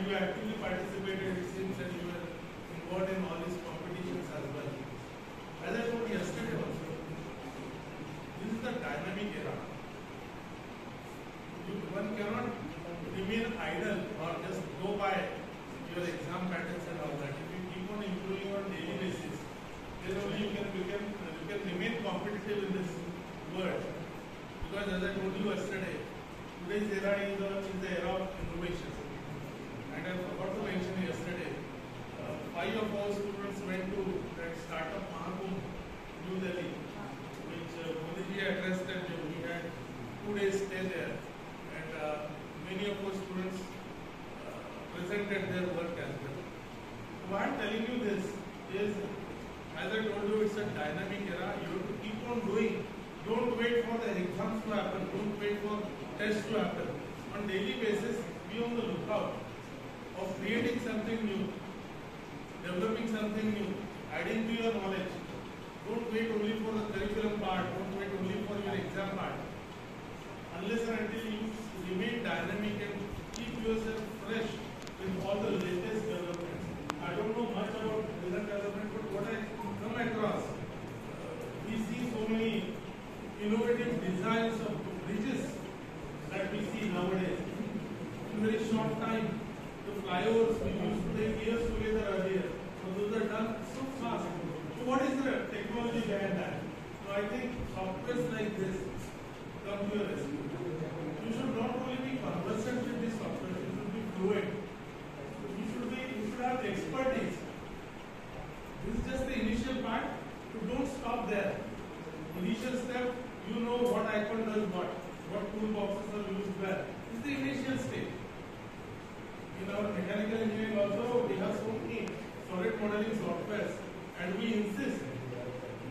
you actively participated. It seems that you were involved in all these competitions as well. As I told yesterday also, this is the dynamic era. One cannot remain idle or just go by your exam patterns and all that. If you keep on improving on daily basis, then only you can remain competitive in this world. Because as I told you yesterday, today's era is the era of innovation. And I forgot to mention yesterday, 5 of our students went to that startup Mahakumbh, New Delhi, which Modi ji addressed, and we had 2 days stay there. And many of our students presented their work as well. Why I'm telling you this is, as I told you, it's a dynamic era. You have to keep on doing. Don't wait for the exams to happen. Don't wait for tests to happen. On daily basis, be on the lookout of creating something new, developing something new, adding to your knowledge. Don't wait only for the curriculum part. Don't wait only for your exam part. Unless and until you remain dynamic and keep yourself fresh with all the latest developments. I don't know much about present development, but what I come across, we see so many innovative designs of bridges that we see nowadays. In very short time, the flyovers we used to take years together earlier, so those are done so fast. So what is the technology behind that? So I think softwares like this come to your rescue. You should not only be conversant with this software, you should be fluent. You should have expertise. This is just the initial part. So don't stop there. Initial step, you know what icon does what toolboxes are used where. This is the initial stage. In our mechanical engineering also, we have so many solid modeling softwares, and we insist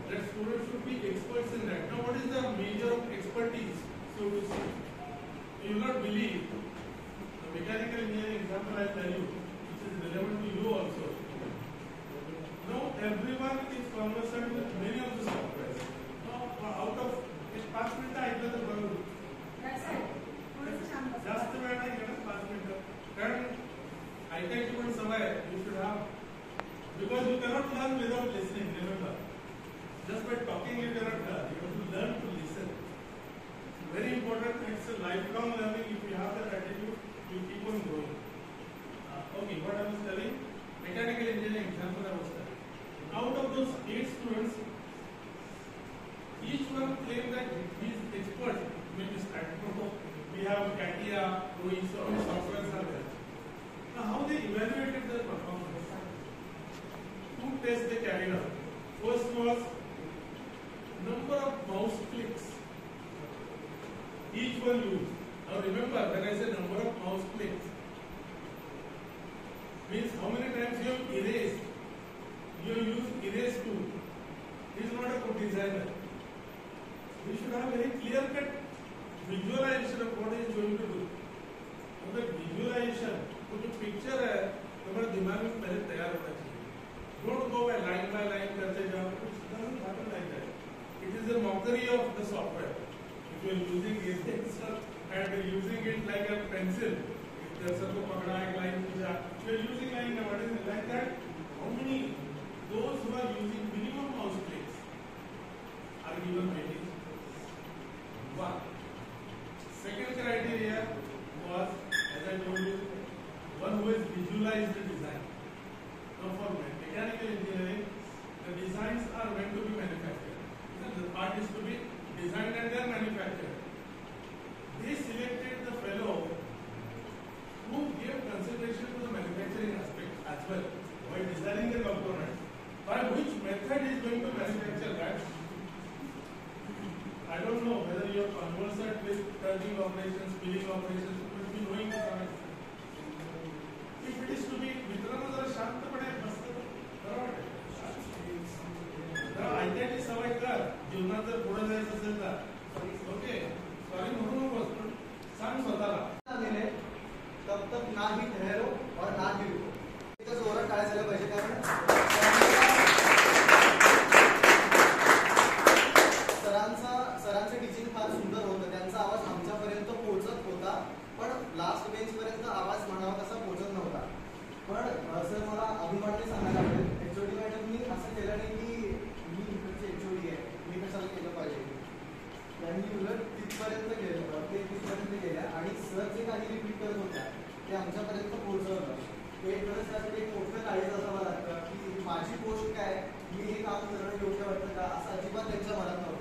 that students should be experts in that. Now, what is the measure of expertise, so to say? You will not believe the mechanical engineering example I tell you, which is relevant to you also. Now, everyone is conversant with many of the softwares. Out of 5 minutes ऐकलं तर बरोबर. जास्त वेळ नाही घेणार 5 मिनिटं. कारण ऐकायची पण सवय you should have, because you cannot learn without listening. Remember, just by talking you cannot learn. You have to learn to listen. It's very important. It's a lifelong learning. If you have that attitude, you keep on growing. Okay, what I was telling, mechanical engineering example I was telling. Out of those 8 students, each one claimed that he is expert. Maybe we have CATIA, ProE, so many softwares are there. Now, how they evaluated their performance? 2 tests they carried out. First was number of mouse clicks each one used. Now remember, when I say number of mouse clicks, means how many times you have erased. You use erase tool. He is not a good designer. We should have very clear-cut visualization of what he is going to do. So that visualization, तो जो picture है, तुम्हारे दिमाग में पहले तैयार होना चाहिए. Don't go by line करते जाओ. It doesn't happen like that. It is a mockery of the software. If you are using eraser and using it like a pencil, if cursor को पकड़ा एक line किया, you are using line nowadays like that. How many those who are using minimum mouse clicks are given weightage? 1. Second criteria was, as I told you, one who has visualized the design. Now for mechanical engineering, the designs are meant to be manufactured. The part is to be designed and then manufactured. They selected the fellow who gave consideration to the manufacturing aspect as well while designing the component. By which method is going to manufacture that? I don't know whether you are conversant with turning operations, spinning operations, you will be knowing some extent. If it is to be मित्रांनो जरा शांतपणे बसतं बरोबर जरा ऐकायची सवय कर जीवनात जर पुढे जायचं असेल तर ओके पर्यंत गेलं, ते 30 पर्यंत गेल्या आणि सर जे काही रिपीट करत होत्या ते आमच्यापर्यंत पोहोचवलं. ते खरंच त्यासाठी एक मोठं काळीज असावं लागतं की माझी पोस्ट काय, मी हे काम करणं योग्य वाटतं का, असं अजिबात त्यांच्या मनात नव्हतं.